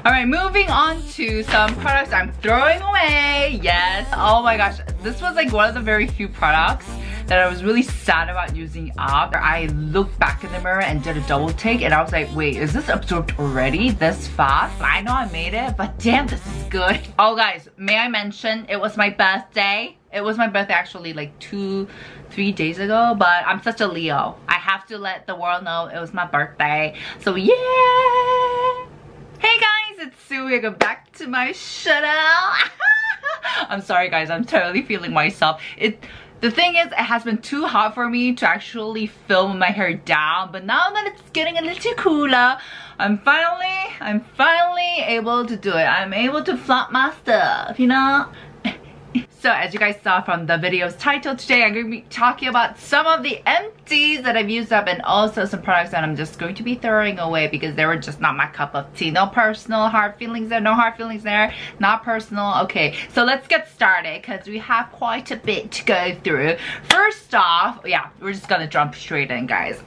Alright, moving on to some products I'm throwing away. Yes. Oh my gosh. This was like one of the very few products that I was really sad about using up. I looked back in the mirror and did a double take and I was like, wait, is this absorbed already this fast? I know I made it, but damn, this is good. Oh guys, may I mention it was my birthday? It was my birthday actually like 2-3 days ago, but I'm such a Leo. I have to let the world know it was my birthday. So yeah! Hey guys, it's Sue. Welcome back to my channel. I'm sorry guys, I'm totally feeling myself. The thing is, it has been too hot for me to actually film my hair down, but now that it's getting a little cooler, I'm finally able to do it. I'm able to flaunt my stuff, you know? So as you guys saw from the video's title, today I'm going to be talking about some of the empties that I've used up and also some products that I'm just going to be throwing away because they were just not my cup of tea. No personal hard feelings there, no hard feelings there, not personal. Okay, so let's get started because we have quite a bit to go through. First off, yeah, we're just gonna jump straight in, guys.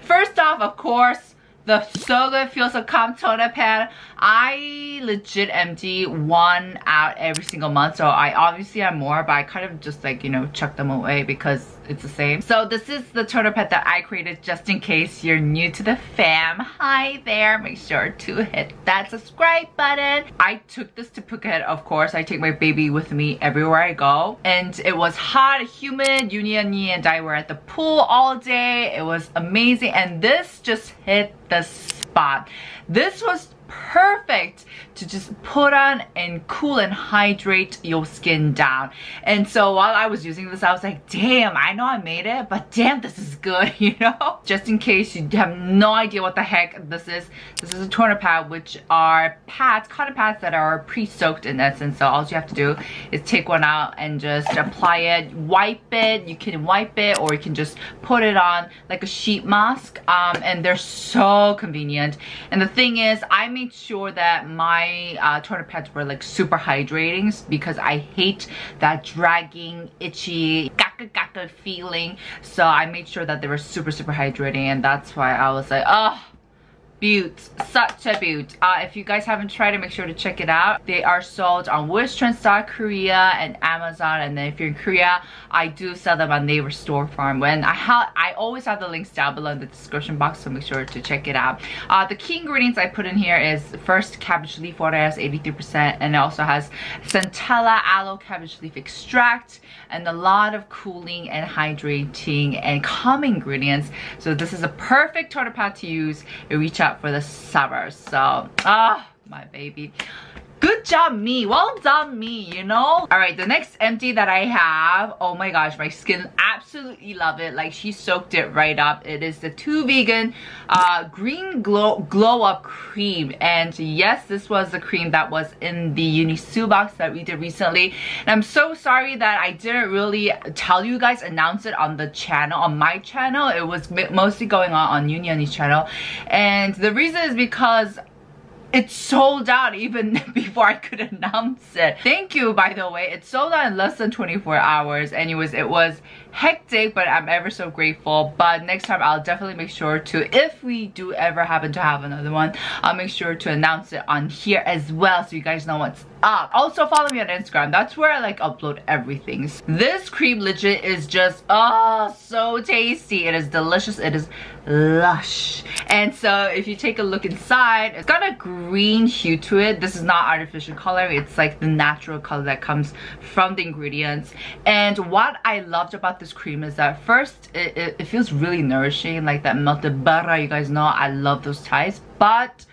First off, of course, the So Good Feel So Calm toner pad. I legit empty one out every single month, so I obviously have more, but I kind of just like, you know, chuck them away because it's the same. So this is the toner pad that I created just in case you're new to the fam. Hi there, make sure to hit that subscribe button. I took this to Phuket, of course. I take my baby with me everywhere I go. And it was hot, humid. Uni and I were at the pool all day. It was amazing. And this just hit the spot. This was perfect to just put on and cool and hydrate your skin down. And so while I was using this, I was like, damn, I know I made it, but damn, this is good, you know? Just in case you have no idea what the heck this is a toner pad, which are pads, cotton pads that are pre-soaked in essence. So all you have to do is take one out and just apply it, wipe it. You can wipe it or you can just put it on like a sheet mask. And they're so convenient. And the thing is, I made sure that my toner pads were like super hydrating because I hate that dragging, itchy, gaga feeling. So I made sure that they were super hydrating, and that's why I was like, oh, beaut, such a beaut. If you guys haven't tried it, make sure to check it out. They are sold on Wish, Trendstar, Korea, and Amazon. And then if you're in Korea, I do sell them on Naver Store Farm. When I always have the links down below in the description box, so make sure to check it out. The key ingredients I put in here is first cabbage leaf water, has 83%, and it also has centella aloe cabbage leaf extract and a lot of cooling and hydrating and calming ingredients. So this is a perfect toner pad to use. It reach out for the summers. So my baby, good job me, well done me, you know. All right, the next empty that I have, oh my gosh, my skin absolutely love it. Like, she soaked it right up. It is the Tovegan green glow up cream. And yes, this was the cream that was in the Unisu box that we did recently. And I'm so sorry that I didn't really tell you guys, announce it on the channel, on my channel. It was mostly going on Uni's channel. And the reason is because it sold out even before I could announce it. Thank you, by the way. It sold out in less than 24 hours. Anyways, it was hectic, but I'm ever so grateful. But next time I'll definitely make sure to, if we do ever happen to have another one, I'll make sure to announce it on here as well so you guys know what's up. Also follow me on Instagram. That's where I like upload everything. This cream legit is just so tasty. It is delicious. It is lush. And so if you take a look inside, it's got a green hue to it. This is not artificial color. It's like the natural color that comes from the ingredients. And what I loved about this cream is that first it feels really nourishing, like that melted butter. You guys know I love those types, but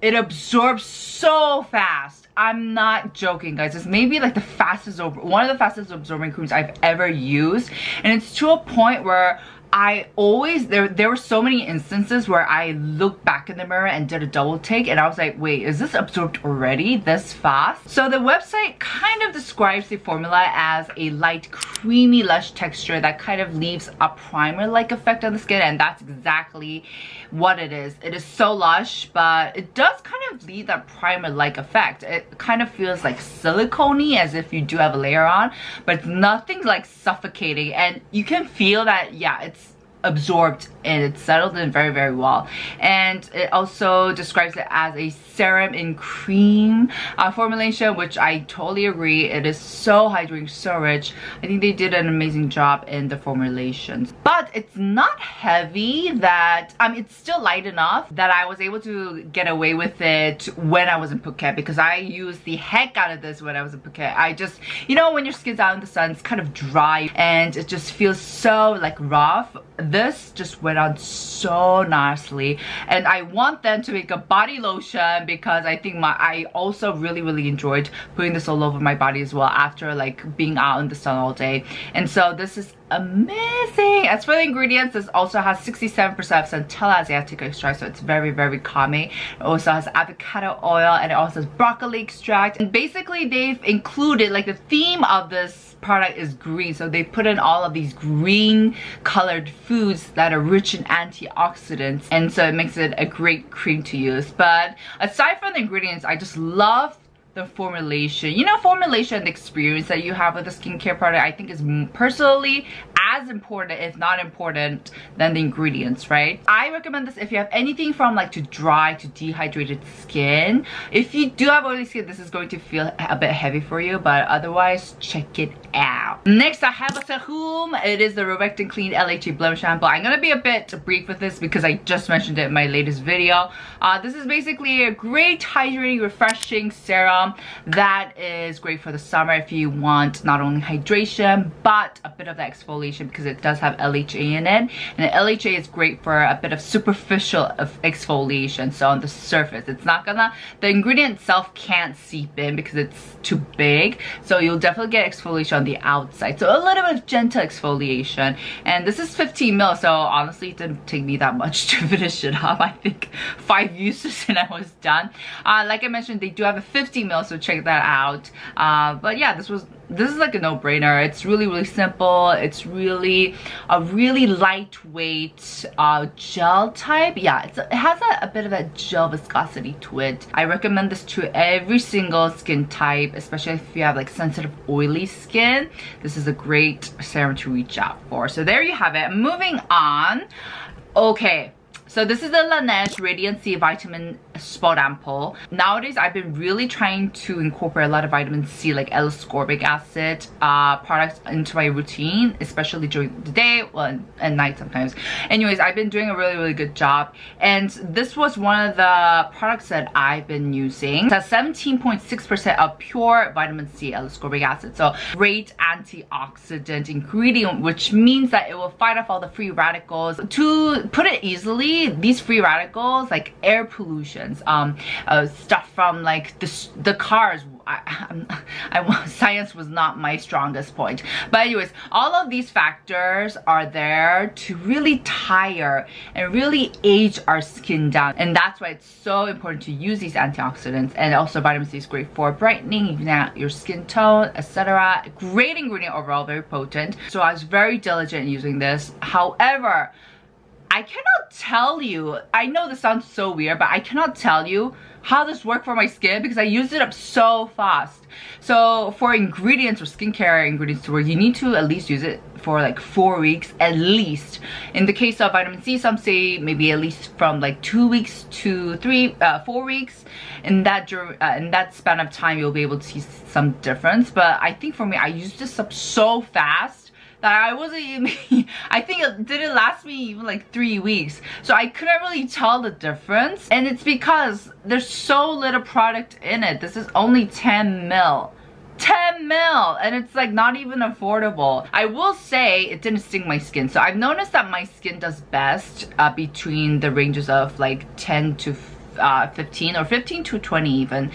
it absorbs so fast. I'm not joking, guys. It's maybe like one of the fastest absorbing creams I've ever used, and it's to a point where there were so many instances where I looked back in the mirror and did a double take and I was like, wait, is this absorbed already this fast? So the website kind of describes the formula as a light creamy lush texture that kind of leaves a primer like effect on the skin, and that's exactly what it is. It is so lush, but it does kind of leave that primer like effect. It kind of feels like silicone-y, as if you do have a layer on, but it's nothing like suffocating, and you can feel that, yeah, it's absorbed and it settled in very, very well. And it also describes it as a serum in cream formulation, which I totally agree. It is so hydrating, so rich. I think they did an amazing job in the formulations. But it's not heavy, that it's still light enough that I was able to get away with it when I was in Phuket, because I used the heck out of this when I was in Phuket. I just, you know, when your skin's out in the sun, it's kind of dry and it just feels so like rough. This just went on so nicely, and I want them to make a body lotion because I think I also really enjoyed putting this all over my body as well after like being out in the sun all day. And so this is amazing. As for the ingredients, this also has 67% of centella asiatica extract, so it's very calming. It also has avocado oil, and it also has broccoli extract. And basically they've included, like, the theme of this product is green, so they put in all of these green colored foods that are rich in antioxidants, and so it makes it a great cream to use. But aside from the ingredients, I just love the formulation. You know, formulation and the experience that you have with a skincare product, I think is personally as important, if not important, than the ingredients, right? I recommend this if you have anything from like to dry to dehydrated skin. If you do have oily skin, this is going to feel a bit heavy for you, but otherwise, check it out. Next, I have a serum. It is the Rovectin Clean LHA Blemish Shampoo. I'm gonna be a bit brief with this because I just mentioned it in my latest video. This is basically a great hydrating, refreshing serum that is great for the summer if you want not only hydration but a bit of the exfoliation, because it does have LHA in it, and LHA is great for a bit of superficial exfoliation, so on the surface. It's not gonna, the ingredient itself can't seep in because it's too big, so you'll definitely get exfoliation on the outside, so a little bit of gentle exfoliation. And this is 15 ml, so honestly it didn't take me that much to finish it up. I think 5 uses and I was done. Like I mentioned, they do have a 50 ml, so check that out. But yeah, this is like a no-brainer. It's really simple. It's really a really lightweight gel type. Yeah, it has a bit of that gel viscosity to it. I recommend this to every single skin type, especially if you have like sensitive oily skin. This is a great serum to reach out for. So there you have it. Moving on. Okay, so this is the Laneige Radiant C Vitamin Spot Ampoule. Nowadays, I've been really trying to incorporate a lot of vitamin C, like L-ascorbic acid products into my routine, especially during the day, well, and night sometimes. Anyways, I've been doing a really good job, and this was one of the products that I've been using. It has 17.6% of pure vitamin C L-ascorbic acid, so great antioxidant ingredient, which means that it will fight off all the free radicals. To put it easily, these free radicals, like air pollution, stuff from like the cars. Science was not my strongest point, but anyways, all of these factors are there to really tire and really age our skin down, and that's why it's so important to use these antioxidants. And also vitamin C is great for brightening, even out your skin tone, etc. Great ingredient overall, very potent. So I was very diligent in using this. However, I cannot tell you, I know this sounds so weird, but I cannot tell you how this worked for my skin because I used it up so fast. So for ingredients or skincare ingredients to work, you need to at least use it for like 4 weeks at least. In the case of vitamin C, some say maybe at least from like 2 weeks to 4 weeks. In that span of time, you'll be able to see some difference. But I think for me, I used this up so fast that I wasn't even, I think it didn't last me even like 3 weeks. So I couldn't really tell the difference. And it's because there's so little product in it. This is only 10 ml. 10 ml, and it's like not even affordable. I will say it didn't sting my skin. So I've noticed that my skin does best between the ranges of like 10 to 15 or 15 to 20 even.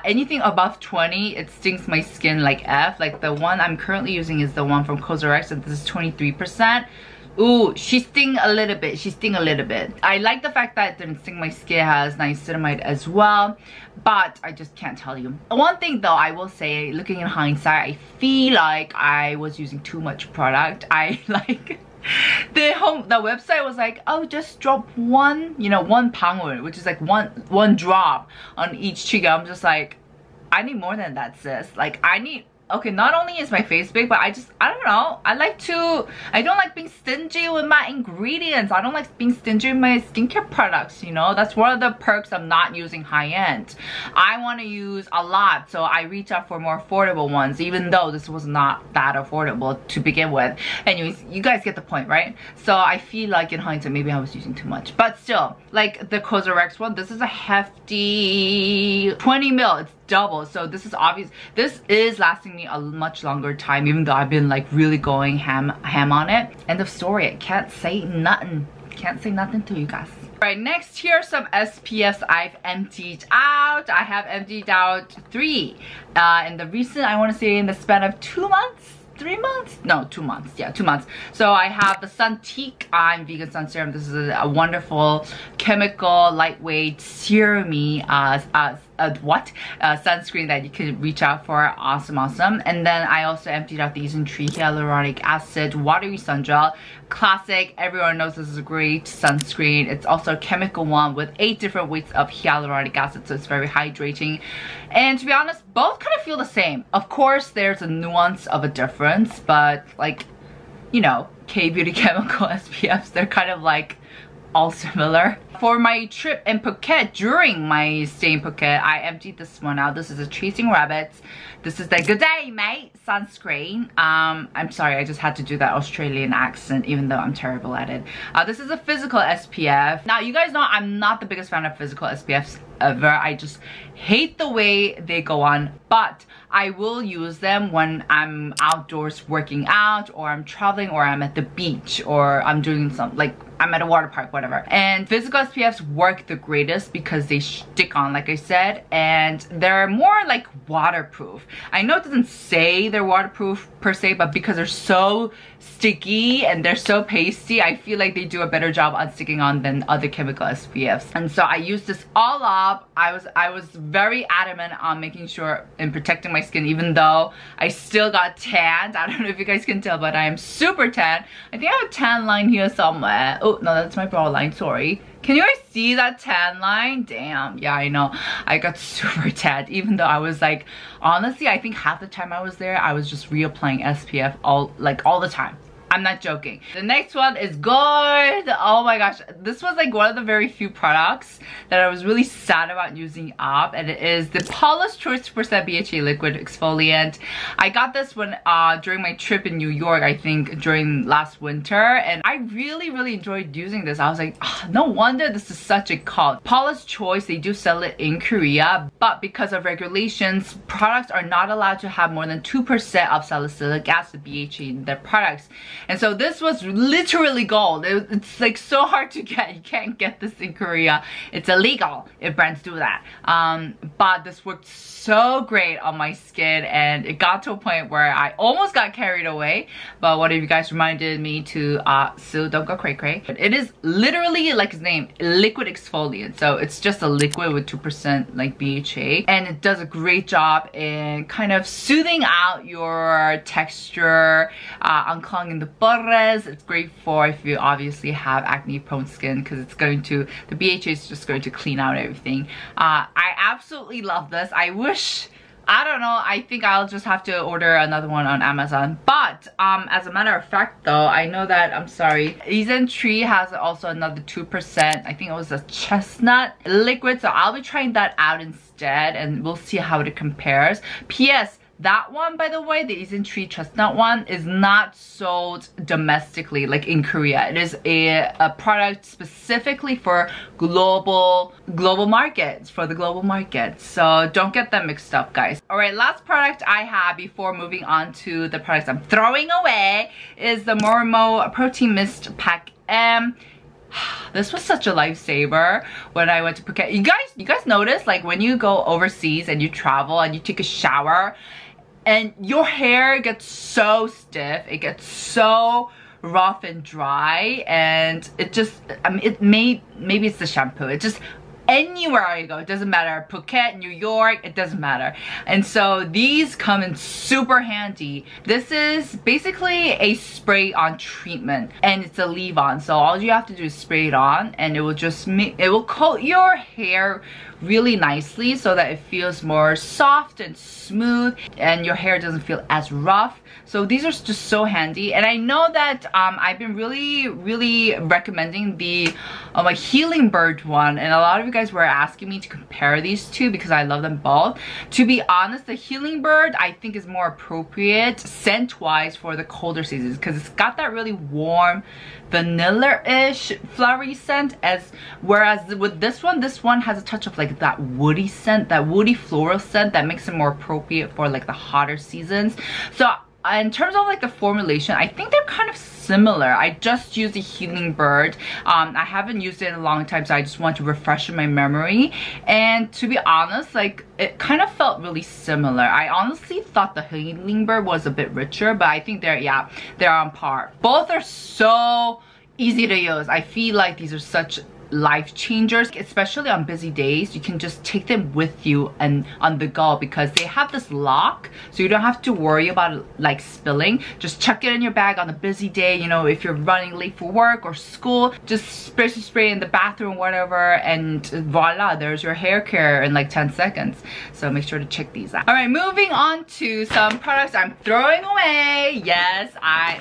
Anything above 20, it stings my skin like F. Like the one I'm currently using is the one from COSRX, and this is 23%. Ooh, she sting a little bit. She sting a little bit. I like the fact that it didn't sting my skin. It has niacinamide as well, but I just can't tell you. One thing though, I will say, looking in hindsight, I feel like I was using too much product. I like the website was like, oh, just drop one, you know, one 방울, which is like one drop on each cheek. I'm just like, I need more than that, sis. Like, I need okay, not only is my face big, but I don't know. I don't like being stingy with my ingredients. I don't like being stingy with my skincare products, you know? That's one of the perks of not using high-end. I want to use a lot, so I reach out for more affordable ones, even though this was not that affordable to begin with. Anyways, you guys get the point, right? So I feel like in hindsight, maybe I was using too much. But still, like the CosRx one, this is a hefty 20 mil. It's double, so this is obvious. This is lasting me a much longer time, even though I've been like really going ham on it. End of story. I can't say nothing. Can't say nothing to you guys. Right, next here are some SPFs I've emptied out. I have emptied out 3 and the recent, I want to say in the span of 2 months. 3 months? No, 2 months. Yeah, 2 months. So I have the Suntique Vegan Sun Serum. This is a wonderful chemical, lightweight, serum-y sunscreen that you can reach out for. Awesome. And then I also emptied out the Isntree Hyaluronic Acid Watery Sun Gel. Classic. Everyone knows this is a great sunscreen. It's also a chemical one with 8 different weights of hyaluronic acid, so it's very hydrating. And to be honest, both kind of feel the same. Of course, there's a nuance of a difference, but like, you know, K-beauty chemical SPFs, they're kind of like all similar. For my trip in Phuket, during my stay in Phuket, I emptied this one out. This is a Chasing Rabbits. This is the Good Day Mate sunscreen. I'm sorry, I just had to do that Australian accent, even though I'm terrible at it. This is a physical SPF. Now, you guys know I'm not the biggest fan of physical SPFs ever. I just hate the way they go on, but I will use them when I'm outdoors working out, or I'm traveling, or I'm at the beach, or I'm doing some, like, I'm at a water park, whatever. And physical SPFs work the greatest because they stick on, like I said, and they're more like waterproof. I know it doesn't say they're waterproof per se, but because they're so sticky and they're so pasty, I feel like they do a better job on sticking on than other chemical SPFs. And so I used this all up. I was very adamant on making sure and protecting my skin, even though I still got tanned. I don't know if you guys can tell, but I am super tan. I think I have a tan line here somewhere. Oh no, that's my brow line, sorry. Can you guys see that tan line? Damn, yeah, I know. I got super tanned, even though I was like, honestly, I think half the time I was there, I was just reapplying SPF all the time. I'm not joking. The next one is good. Oh my gosh. This was like one of the very few products that I was really sad about using up, and it is the Paula's Choice 2% BHA Liquid Exfoliant. I got this one during my trip in New York, I think during last winter, and I really enjoyed using this. I was like, oh, no wonder this is such a cult. Paula's Choice, they do sell it in Korea, but because of regulations, products are not allowed to have more than 2% of salicylic acid BHA in their products. And so this was literally gold. It's like so hard to get. You can't get this in Korea. It's illegal if brands do that. But this worked so great on my skin, and it got to a point where I almost got carried away. But one of you guys reminded me to, so don't go cray cray. It is literally, like its name, liquid exfoliant. So it's just a liquid with 2% like BHA. And it does a great job in kind of soothing out your texture, unclogging the pores. It's great for if you obviously have acne prone skin, because it's going to, the BHA is just going to clean out everything. I absolutely love this. I wish, I don't know, I think I'll just have to order another one on Amazon. But as a matter of fact though, I know that, I'm sorry, Ize'ntree has also another 2%. I think it was a chestnut liquid, so I'll be trying that out instead, and we'll see how it compares. P.S. That one, by the way, the Ize'ntree chestnut one, is not sold domestically, like in Korea. It is a product specifically for global markets, for the global market. So don't get them mixed up, guys. All right, last product I have before moving on to the products I'm throwing away is the Moremo Protein Mist Pack M. This was such a lifesaver when I went to Phuket. You guys notice, like when you go overseas and you travel and you take a shower, and your hair gets so stiff, it gets so rough and dry, and it just, I mean, maybe it's the shampoo. It just, anywhere I go, it doesn't matter. Phuket, New York, it doesn't matter. And so these come in super handy. This is basically a spray-on treatment, and it's a leave-on. So all you have to do is spray it on, and it will just it will coat your hair really nicely so that it feels more soft and smooth and your hair doesn't feel as rough. So these are just so handy. And I know that I've been really recommending the Healing Bird one, and a lot of you guys were asking me to compare these two because I love them both. To be honest, the Healing Bird I think is more appropriate scent-wise for the colder seasons because it's got that really warm vanilla-ish flowery scent, whereas with this one has a touch of like that woody scent, that woody floral scent that makes it more appropriate for like the hotter seasons. So in terms of like the formulation, I think they're kind of similar. I just used the Healing Bird. I haven't used it in a long time, so I just want to refresh my memory. And to be honest, like it kind of felt really similar. I honestly thought the Healing Bird was a bit richer, but I think they're on par. Both are so easy to use. I feel like these are such life changers, especially on busy days. You can just take them with you and on the go because they have this lock, so you don't have to worry about like spilling. Just chuck it in your bag on a busy day, you know, if you're running late for work or school, just spray in the bathroom, whatever, and voila, there's your hair care in like 10 seconds. So make sure to check these out. All right, moving on to some products I'm throwing away. Yes,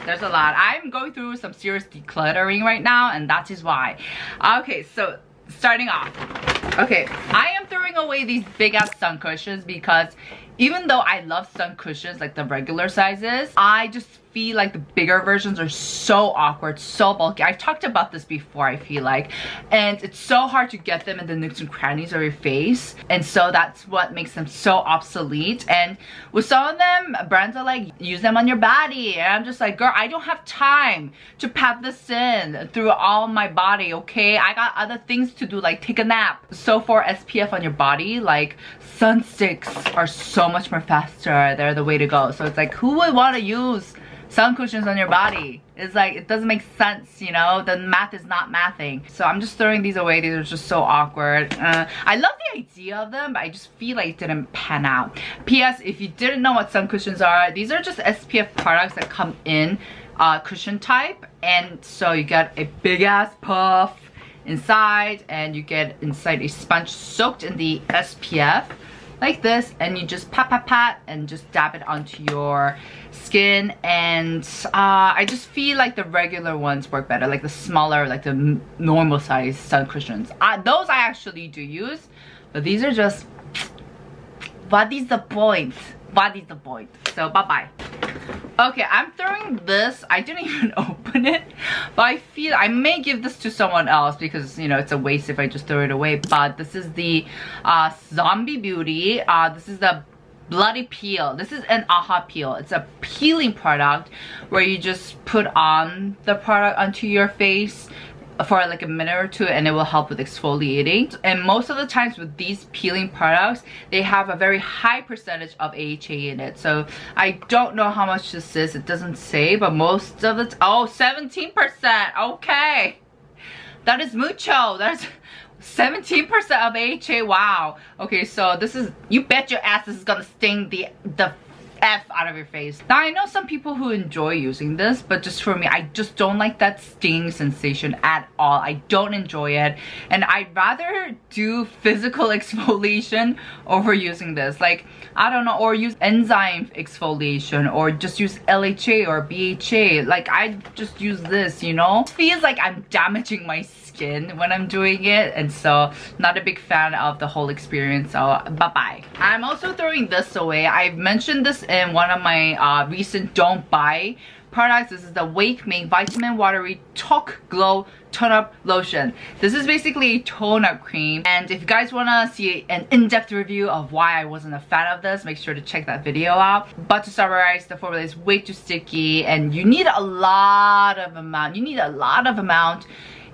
there's a lot. I'm going through some serious decluttering right now, and that is why. Okay, so starting off, okay, I am throwing away these big ass sun cushions because even though I love sun cushions like the regular sizes, I just feel like the bigger versions are so awkward, so bulky. I've talked about this before, I feel like, and it's so hard to get them in the nooks and crannies of your face, and so that's what makes them so obsolete. And with some of them, brands are like, use them on your body, and I'm just like, girl, I don't have time to pat this in through all my body, okay? I got other things to do, like take a nap. So for SPF on your body, like sun sticks are so much more faster. They're the way to go. So it's like, who would want to use sun cushions on your body? It's like, it doesn't make sense, you know? The math is not mathing. So I'm just throwing these away. These are just so awkward. I love the idea of them, but I just feel like it didn't pan out. P.S. If you didn't know what sun cushions are, these are just SPF products that come in cushion type. And so you get a big ass puff inside, and you get inside a sponge soaked in the SPF like this, and you just pat and just dab it onto your skin. And I just feel like the regular ones work better, like the smaller, like the normal size sun cushions. Those I actually do use, but these are just, what is the point? What is the point? So bye bye. Okay, I'm throwing this. I didn't even open it, but I feel I may give this to someone else because, you know, it's a waste if I just throw it away. But this is the Zombie Beauty. This is the Bloody Peel. This is an AHA peel. It's a peeling product where you just put on the product onto your face for like a minute or two, and it will help with exfoliating. And most of the times with these peeling products, they have a very high percentage of AHA in it. So I don't know how much this is, it doesn't say, but most of it, oh, 17%. Okay, that is mucho. That's 17% of AHA. Wow. Okay, so this is, you bet your ass this is gonna sting the F out of your face. Now I know some people who enjoy using this, but just for me, I just don't like that sting sensation at all. I don't enjoy it, and I'd rather do physical exfoliation over using this. Like, I don't know, or use enzyme exfoliation, or just use LHA or BHA. Like, I just use this, you know? It feels like I'm damaging my skin when I'm doing it, and so not a big fan of the whole experience, so bye-bye. I'm also throwing this away. I've mentioned this in one of my recent don't buy products. This is the Wake Make Vitamin Watery Talk Glow Tone-Up Lotion. This is basically a tone-up cream, and if you guys want to see an in-depth review of why I wasn't a fan of this, make sure to check that video out. But to summarize, the formula is way too sticky, and you need a lot of amount.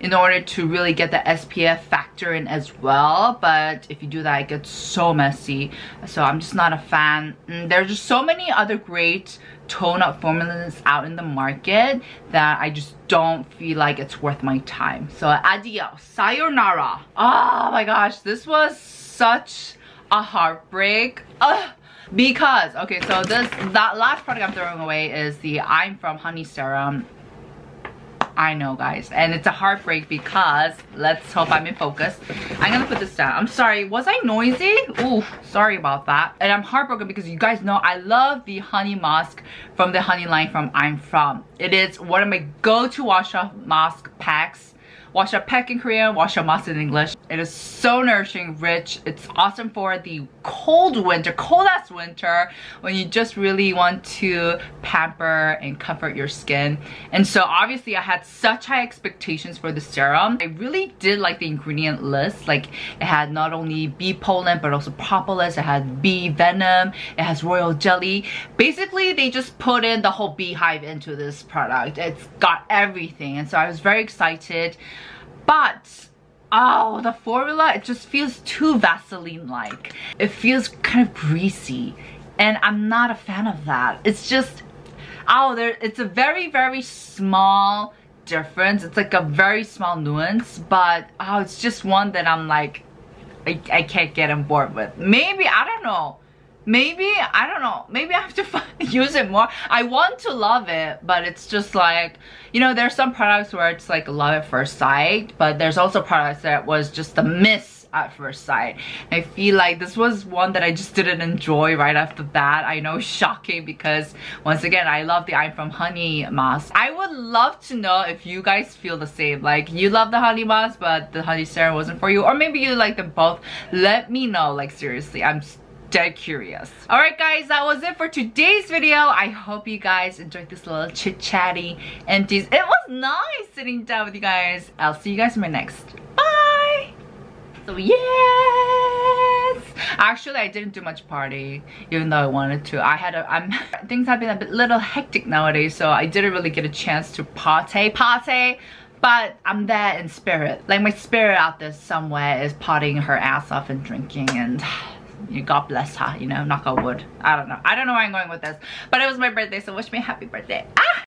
In order to really get the SPF factor in as well. But if you do that, it gets so messy. So I'm just not a fan. There's just so many other great tone-up formulas out in the market that I just don't feel like it's worth my time. So adios, sayonara. Oh my gosh, this was such a heartbreak. Because, okay, so that last product I'm throwing away is the I'm From Honey Serum. I know, guys. And it's a heartbreak because, let's hope I'm in focus. I'm gonna put this down. I'm sorry, was I noisy? Ooh, sorry about that. And I'm heartbroken because you guys know I love the honey mask from the honey line from I'm From. It is one of my go-to wash-off mask packs. Wash-up pack in Korean, wash-up mask in English. It is so nourishing, rich. It's awesome for the cold winter, cold-ass winter, when you just really want to pamper and comfort your skin. And so obviously I had such high expectations for the serum. I really did like the ingredient list. Like, it had not only bee pollen, but also propolis. It had bee venom. It has royal jelly. Basically, they just put in the whole beehive into this product. It's got everything. And so I was very excited. But, oh, the formula, it just feels too Vaseline-like. It feels kind of greasy. And I'm not a fan of that. It's just, oh, it's a very, very small difference. It's like a very small nuance. But, oh, it's just one that I'm like, I can't get on board with. Maybe, I don't know. Maybe, I don't know, maybe I have to use it more. I want to love it, but it's just like, you know, there's some products where it's like love at first sight, but there's also products that was just a miss at first sight. I feel like this was one that I just didn't enjoy right off the bat. I know, shocking, because once again, I love the I'm From Honey mask. I would love to know if you guys feel the same. Like, you love the honey mask, but the honey serum wasn't for you, or maybe you like them both. Let me know, like, seriously. I'm dead curious. Alright guys, that was it for today's video. I hope you guys enjoyed this little chit-chatty empties. It was nice sitting down with you guys. I'll see you guys in my next. Bye! So yes! Actually, I didn't do much party, even though I wanted to. Things have been a little hectic nowadays, so I didn't really get a chance to party. But I'm there in spirit. Like, my spirit out there somewhere is partying her ass off and drinking, and God bless her, you know, knock on wood. I don't know where I'm going with this, but it was my birthday, so wish me a happy birthday.